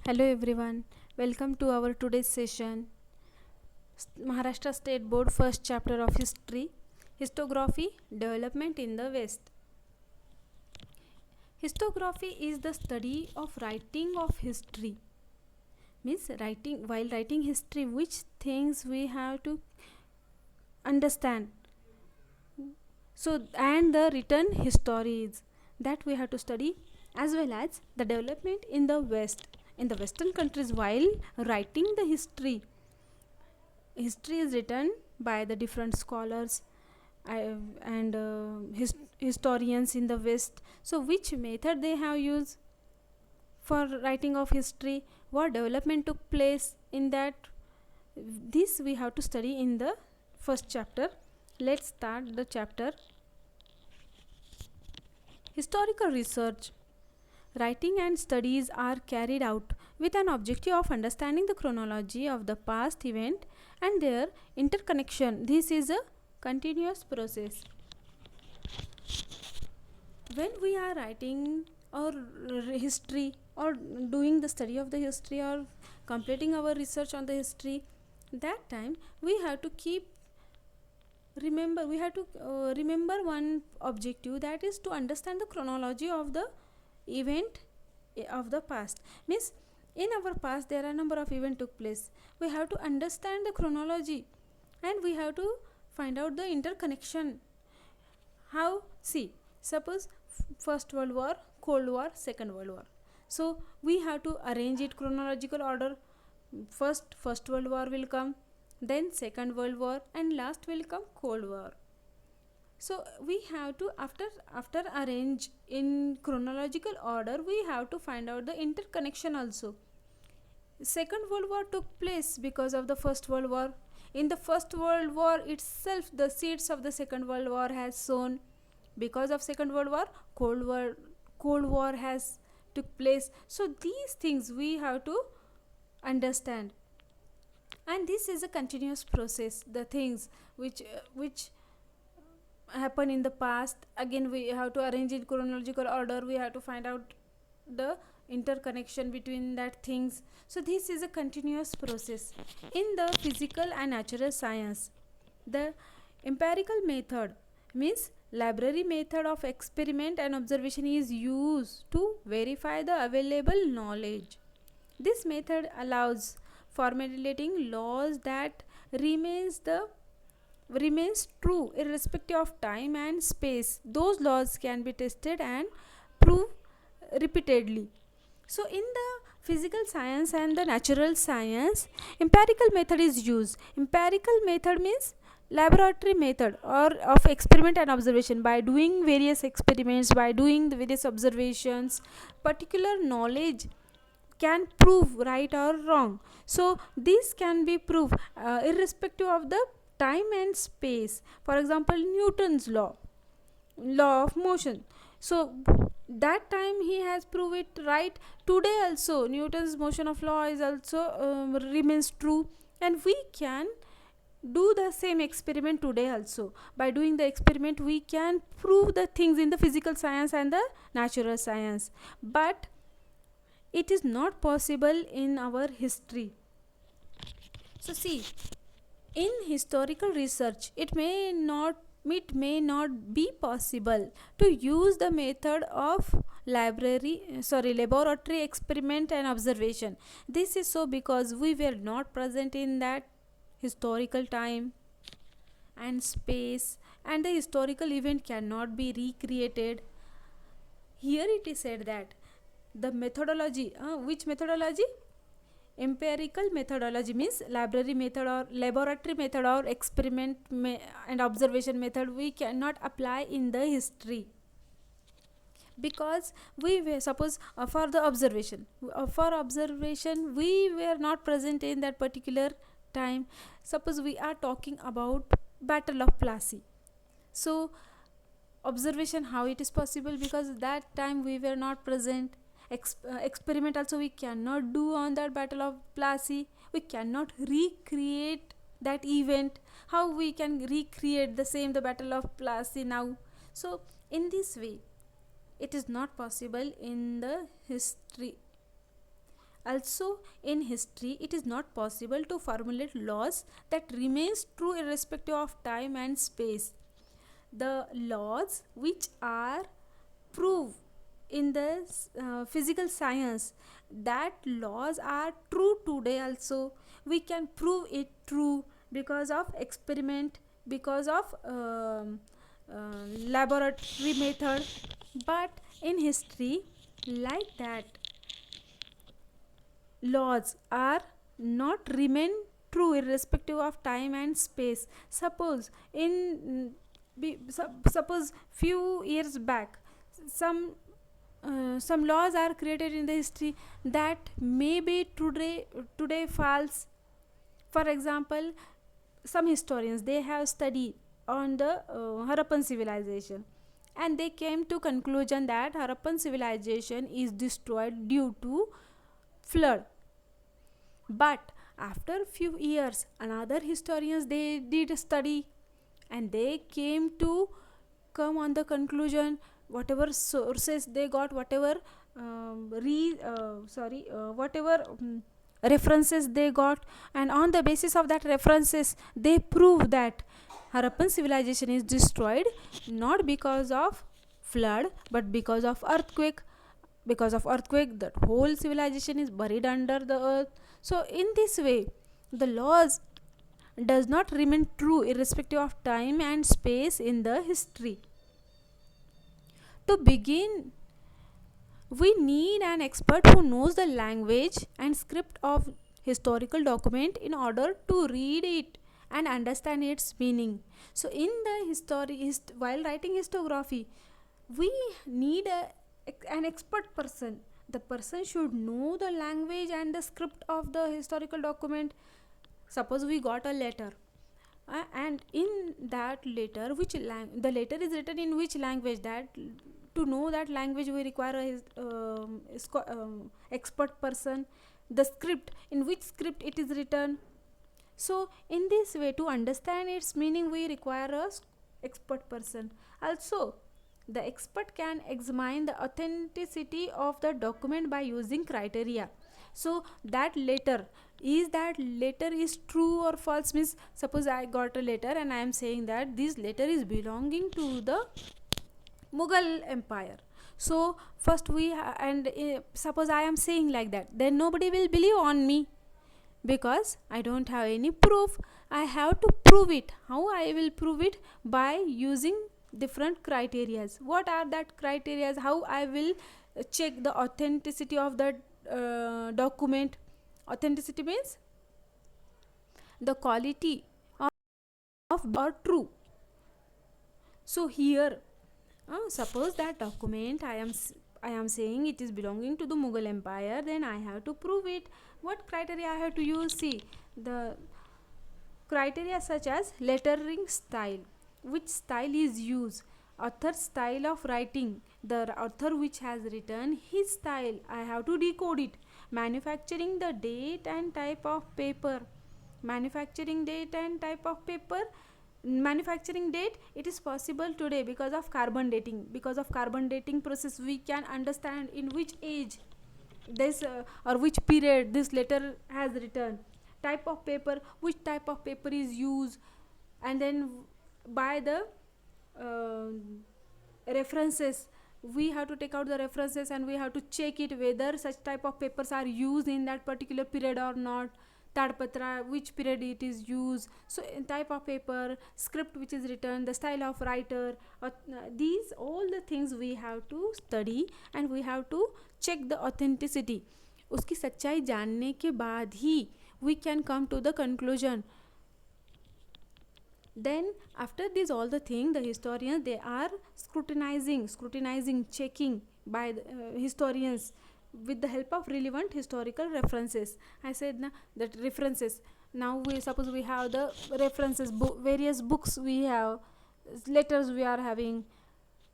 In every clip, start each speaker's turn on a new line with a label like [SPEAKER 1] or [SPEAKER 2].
[SPEAKER 1] Hello everyone, welcome to our today's session. Maharashtra State Board first chapter of history, histography, development in the West. Histography is the study of writing of history. Means writing while writing history, which things we have to understand. So and the written histories that we have to study, as well as the development in the West. In the Western countries, while writing the history is written by the different scholars and historians in the West. So which method they have used for writing of history, what development took place in that, this we have to study in the first chapter. Let's start the chapter. Historical research, writing and studies are carried out with an objective of understanding the chronology of the past event and their interconnection. This is a continuous process. When we are writing our history or doing the study of the history or completing our research on the history, that time we have to remember one objective, that is to understand the chronology of the event of the past. Means in our past there are number of events took place, we have to understand the chronology and we have to find out the interconnection. How? See, suppose first world war, cold war, second world war, so we have to arrange it chronological order. First world war will come, then second world war, and last will come cold war. So we have to, after arrange in chronological order, we have to find out the interconnection also. Second world war took place because of the first world war. In the first world war itself, the seeds of the second world war has sown. Because of second world war, cold war has took place. So these things we have to understand, and this is a continuous process. The things which happen in the past, again we have to arrange in chronological order, we have to find out the interconnection between that things. So this is a continuous process. In the physical and natural science, the empirical method, means library method of experiment and observation, is used to verify the available knowledge. This method allows formulating laws that remains true irrespective of time and space. Those laws can be tested and proved repeatedly. So in the physical science and the natural science, empirical method is used. Empirical method means laboratory method or of experiment and observation. By doing various experiments, by doing the various observations, particular knowledge can prove right or wrong. So this can be proved irrespective of the time and space. For example, Newton's law of motion. So that time he has proved it right. Today also Newton's motion of law is also remains true, and we can do the same experiment today also. By doing the experiment, we can prove the things in the physical science and the natural science, but it is not possible in our history. So see, in historical research, it may not be possible to use the method of laboratory experiment and observation. This is so because we were not present in that historical time and space, and the historical event cannot be recreated. Here it is said that the methodology, which methodology? Empirical methodology means library method or laboratory method or and observation method we cannot apply in the history, because we were suppose for observation we were not present in that particular time. Suppose we are talking about Battle of Plassey, so observation how it is possible, because that time we were not present. Experiment also we cannot do on that Battle of Plassey. We cannot recreate that event. How we can recreate the Battle of Plassey now? So in this way it is not possible in the history. Also, in history, it is not possible to formulate laws that remains true irrespective of time and space. The laws which are proved in the physical science, that laws are true today also. We can prove it true because of experiment, because of laboratory method. But in history, like that, laws are not remain true irrespective of time and space. Suppose in suppose few years back, some some laws are created in the history that may be today false. For example, some historians, they have studied on the Harappan civilization, and they came to conclusion that Harappan civilization is destroyed due to flood. But after few years, another historians, they did a study, and they came to come on the conclusion, whatever sources they got, whatever whatever references they got, and on the basis of that references, they prove that Harappan civilization is destroyed not because of flood but because of earthquake. Because of earthquake, that whole civilization is buried under the earth. So in this way, the laws does not remain true irrespective of time and space in the history. To begin, we need an expert who knows the language and script of historical document in order to read it and understand its meaning. So in the while writing historiography, we need an expert person. The person should know the language and the script of the historical document. Suppose we got a letter, and in that letter, the letter is written in which language, that to know that language we require expert person. The script, in which script it is written. So in this way, to understand its meaning, we require a expert person. Also, the expert can examine the authenticity of the document by using criteria. So that letter is true or false. Means, suppose I got a letter and I am saying that this letter is belonging to the Mughal Empire. So first suppose I am saying like that, then nobody will believe on me because I don't have any proof. I have to prove it. How I will prove it? By using different criterias. What are that criterias? How I will check the authenticity of the document? Authenticity means the quality of or true. So here, suppose that document I am saying it is belonging to the Mughal Empire, then I have to prove it. What criteria I have to use? See, the criteria such as lettering style, which style is used, author style of writing, the author which has written his style, I have to decode it. Manufacturing the date and type of paper, manufacturing date and type of paper. Manufacturing date, it is possible today because of carbon dating. Because of carbon dating process, we can understand in which age this or which period this letter has written. Type of paper, which type of paper is used, and then by the uh, references, we have to take out the references and we have to check it whether such type of papers are used in that particular period or not. Tadpatra, which period it is used. So in type of paper, script which is written, the style of writer, these all the things we have to study and we have to check the authenticity. उसकी सच्चाई जानने के बाद ही we can come to the conclusion. Then after this all the thing, the historians, they are scrutinizing, checking by the, historians with the help of relevant historical references. I said that references. Now we suppose we have the references, various books we have, letters we are having.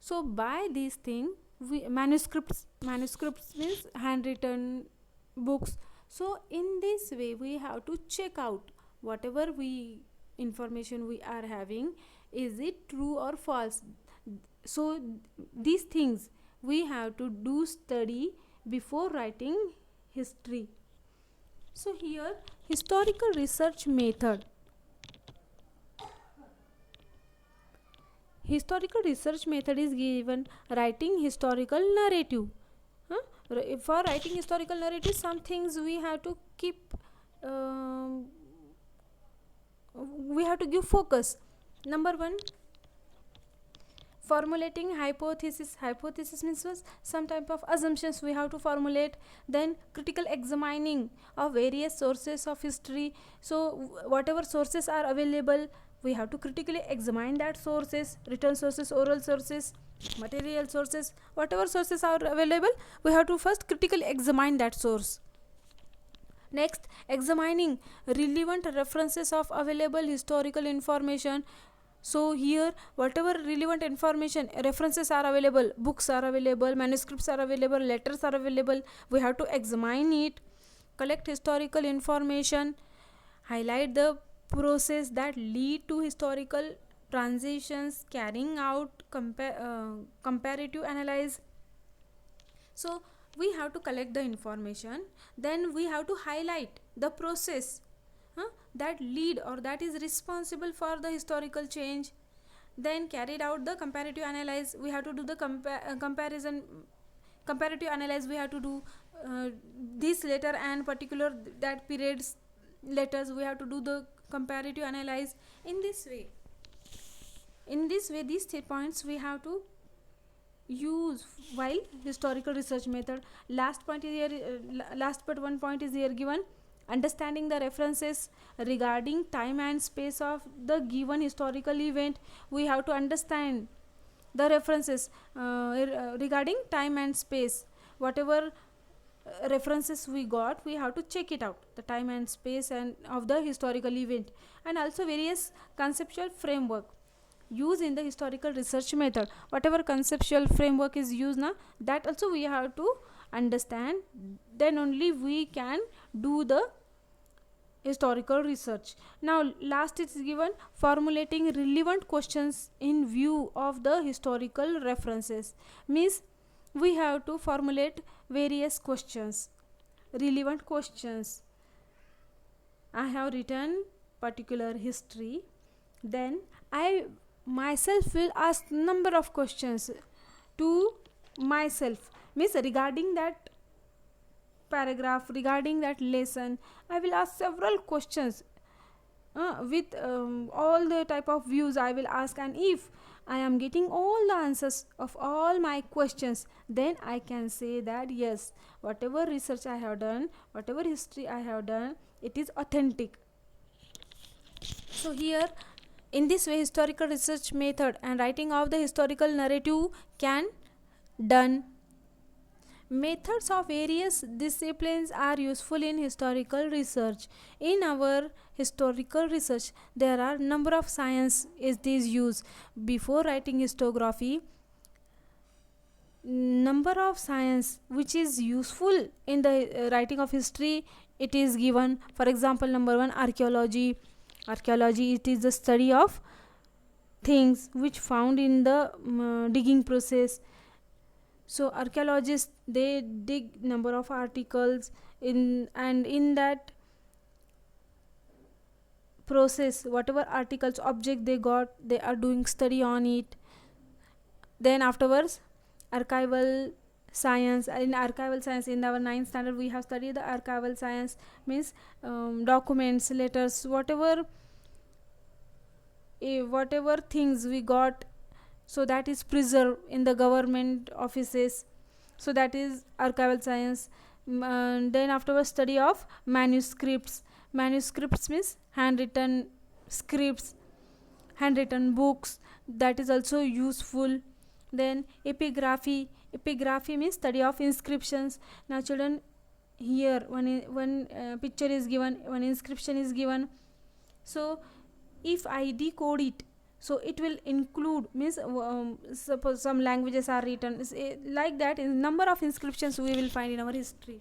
[SPEAKER 1] So by these thing, we manuscripts means handwritten books. So in this way, we have to check out whatever we information we are having, is it true or false. So these things we have to do study before writing history. So here historical research method. Historical research method is given writing historical narrative. For writing historical narrative, some things we have to keep, we have to give focus. Number one, formulating hypothesis means some type of assumptions we have to formulate. Then critical examining of various sources of history. So whatever sources are available, we have to critically examine that sources, written sources, oral sources, material sources, whatever sources are available, we have to first critically examine that source. Next, examining relevant references of available historical information. So here whatever relevant information, references are available, books are available, manuscripts are available, letters are available, we have to examine it. Collect historical information, highlight the process that lead to historical transitions, carrying out comparative analysis. So we have to collect the information, then we have to highlight the process that lead or that is responsible for the historical change. Then carried out the comparative analysis, we have to do the comparison, comparative analysis we have to do, this letter and particular that period's letters, we have to do the comparative analysis. In this way these 3 points we have to use while historical research method. Last point is here, last but one point is here given, understanding the references regarding time and space of the given historical event. We have to understand the references regarding time and space. Whatever references we got, we have to check it out, the time and space and of the historical event. And also various conceptual framework used in the historical research method. Whatever conceptual framework is used now, that also we have to understand, then only we can do the historical research. Now last is given, formulating relevant questions in view of the historical references. Means we have to formulate various questions, relevant questions. I have written particular history, then I myself will ask number of questions to myself, means regarding that paragraph, regarding that lesson, I will ask several questions with all the type of views I will ask. And if I am getting all the answers of all my questions, then I can say that yes, whatever research I have done, whatever history I have done, it is authentic. So here in this way historical research method and writing of the historical narrative can done. Methods of various disciplines are useful in historical research. In our historical research, there are number of science is used. Before writing historiography, number of science which is useful in the writing of history, it is given. For example, number one, archaeology. Archaeology, it is the study of things which found in the digging process. So archaeologists, they dig number of articles in, and in that process whatever articles, object they got, they are doing study on it. Then afterwards archival science. In archival science, in our 9th standard we have studied the archival science, means documents, letters, whatever things we got, so that is preserved in the government offices, so that is archival science. Then afterwards study of manuscripts. Manuscripts means handwritten scripts, handwritten books, that is also useful. Then epigraphy. Epigraphy means study of inscriptions. Now children, here one picture is given, one inscription is given. So if I decode it, so it will include, means suppose some languages are written like that, in number of inscriptions we will find in our history.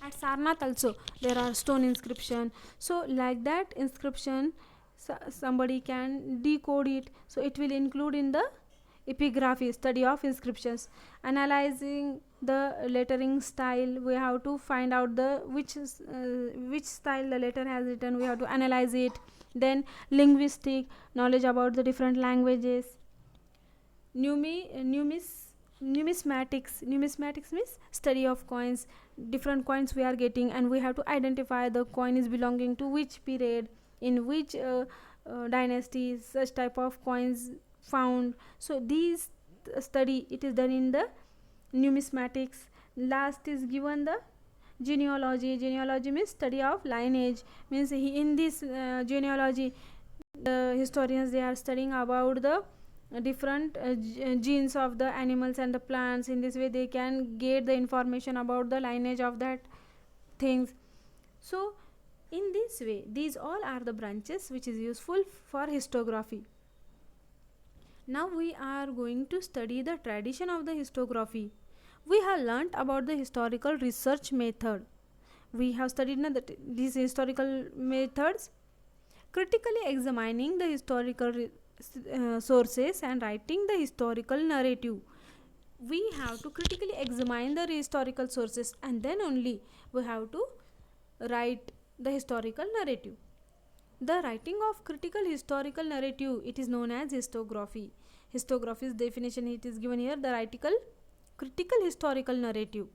[SPEAKER 1] At Sarnath also there are stone inscription, so like that inscription somebody can decode it, so it will include in the epigraphy, study of inscriptions. Analyzing the lettering style, we have to find out the which style the letter has written, we have to analyze it. Then linguistic, knowledge about the different languages. Numismatics means study of coins. Different coins we are getting, and we have to identify the coin is belonging to which period, in which dynasty such type of coins found. So these study, it is done in the numismatics. Last is given the genealogy means study of lineage. Means in this genealogy, the historians, they are studying about the different genes of the animals and the plants. In this way they can get the information about the lineage of that things. So in this way, these all are the branches which is useful for histography. Now we are going to study the tradition of the histography. We have learnt about the historical research method. We have studied these historical methods: critically examining the historical sources and writing the historical narrative. We have to critically examine the historical sources, and then only we have to write the historical narrative. The writing of critical historical narrative, it is known as histography. Histography's definition, it is given here: the critical historical narrative.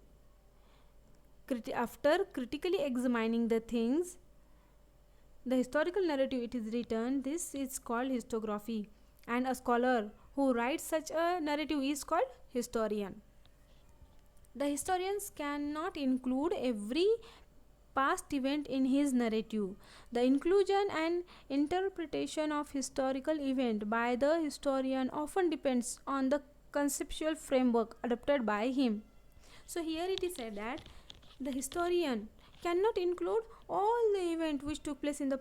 [SPEAKER 1] After critically examining the things, the historical narrative, it is written. This is called histography, and a scholar who writes such a narrative is called historian. The historians cannot include every past event in his narrative. The inclusion and interpretation of historical event by the historian often depends on the conceptual framework adopted by him. So here it is said that the historian cannot include all the event which took place in the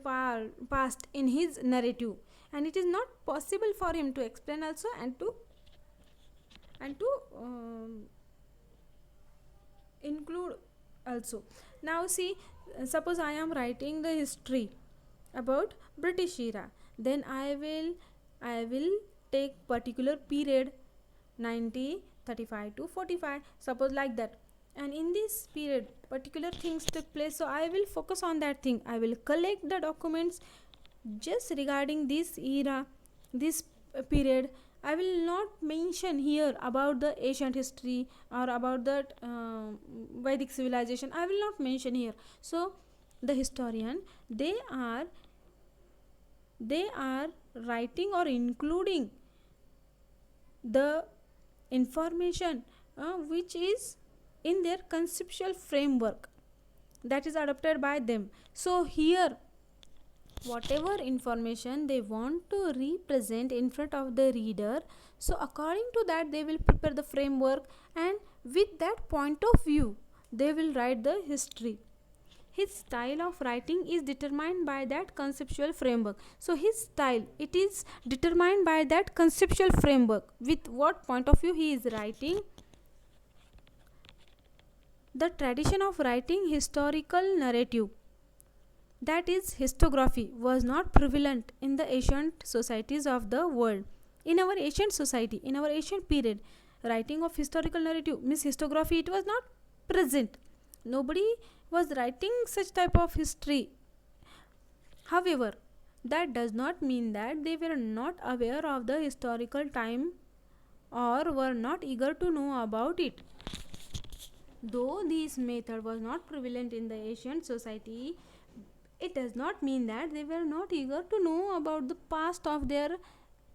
[SPEAKER 1] past in his narrative, and it is not possible for him to explain also and to include also. Now see, suppose I am writing the history about British era, then I will take particular period 1935 to 45, suppose like that. And in this period particular things took place, so I will focus on that thing. I will collect the documents just regarding this era, this period. I will not mention here about the ancient history or about the Vedic civilization. I will not mention here. So the historian, they are writing or including the information which is in their conceptual framework that is adopted by them. So here, whatever information they want to represent in front of the reader, so according to that they will prepare the framework, and with that point of view they will write the history. His style of writing is determined by that conceptual framework. So his style, it is determined by that conceptual framework, with what point of view he is writing. The tradition of writing historical narrative, that is histography, was not prevalent in the ancient societies of the world. In our ancient society, in our ancient period, writing of historical narrative means histography, it was not present. Nobody was writing such type of history. However, that does not mean that they were not aware of the historical time or were not eager to know about it. Though this method was not prevalent in the ancient society, it does not mean that they were not eager to know about the past of their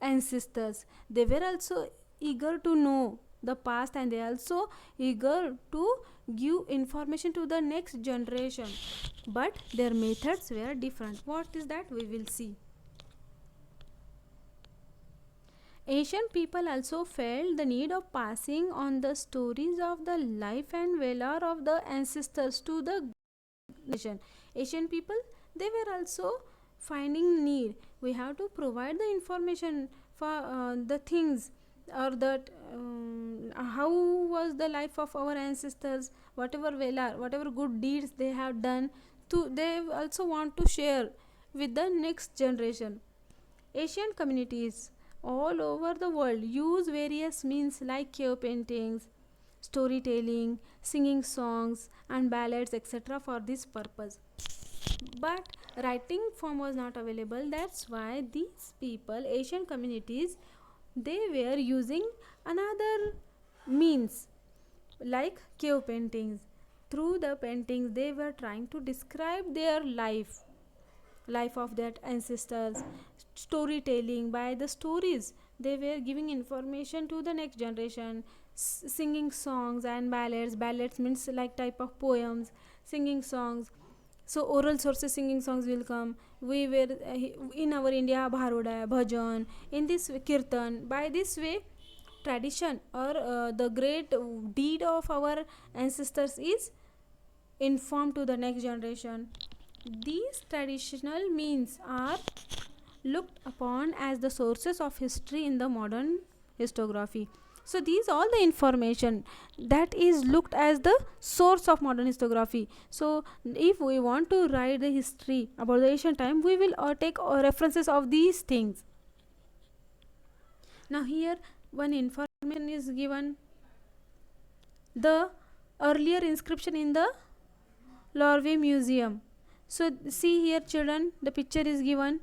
[SPEAKER 1] ancestors. They were also eager to know the past, and they also eager to give information to the next generation, but their methods were different. What is that? We will see. Ancient people also felt the need of passing on the stories of the life and valor of the ancestors to the generation. Asian people, they were also finding need. We have to provide the information for the things, or that how was the life of our ancestors, whatever valor, whatever good deeds they have done, they also want to share with the next generation. Asian communities all over the world use various means like cave paintings, storytelling, singing songs, and ballads, etc., for this purpose. But writing form was not available. That's why these people, Asian communities, they were using another means like cave paintings. Through the paintings, they were trying to describe their life of their ancestors. Storytelling, by the stories they were giving information to the next generation. Singing songs and ballads means like type of poems, singing songs. So oral sources singing songs will come. We were in our India bharoda, bhajan, in this way, kirtan. By this way, tradition or the great deed of our ancestors is informed to the next generation. These traditional means are looked upon as the sources of history in the modern historiography. So these all the information that is looked as the source of modern historiography. So if we want to write the history about the ancient time, we will take references of these things. Now here one information is given: the earlier inscription in the Louvre Museum. So see here children, the picture is given.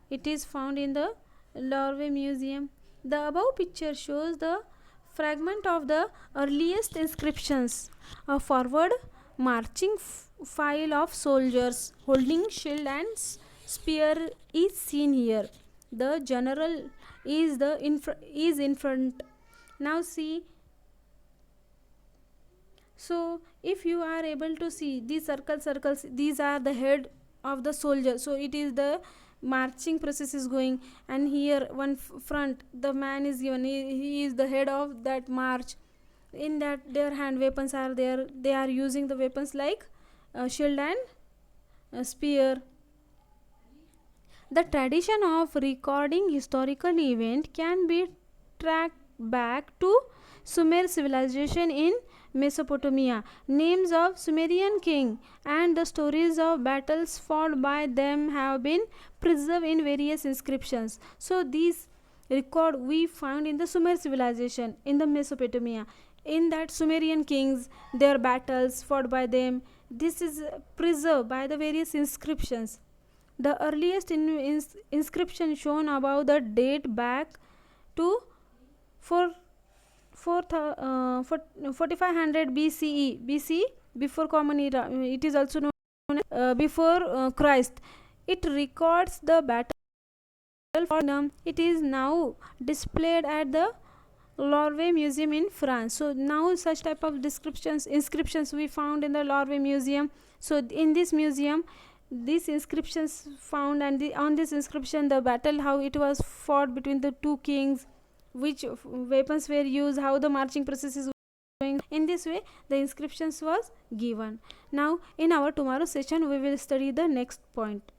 [SPEAKER 1] It is found in the Louvre Museum. The above picture shows the fragment of the earliest inscriptions. A forward marching file of soldiers holding shield and spear is seen here. The general is in front. Now see. So if you are able to see these circles, these are the head of the soldier. So it is the marching process is going, and here one front, the man is given, he is the head of that march. In that their hand weapons are there. They are using the weapons like shield and spear. The tradition of recording historical event can be tracked back to Sumer civilization in Mesopotamia. Names of Sumerian king and the stories of battles fought by them have been preserved in various inscriptions. So these record we found in the Sumer civilization in the Mesopotamia. In that Sumerian kings, their battles fought by them, this is preserved by the various inscriptions. The earliest inscription shown above the date back to 4500 BCE, before Common Era. It is also known as before Christ. It records the battle for them. It is now displayed at the Louvre Museum in France. So now such type of inscriptions we found in the Louvre Museum. So in this museum, these inscriptions found, and on this inscription the battle, how it was fought between the two kings, which weapons were used, how the marching process is going. In this way the inscriptions was given. Now in our tomorrow session we will study the next point.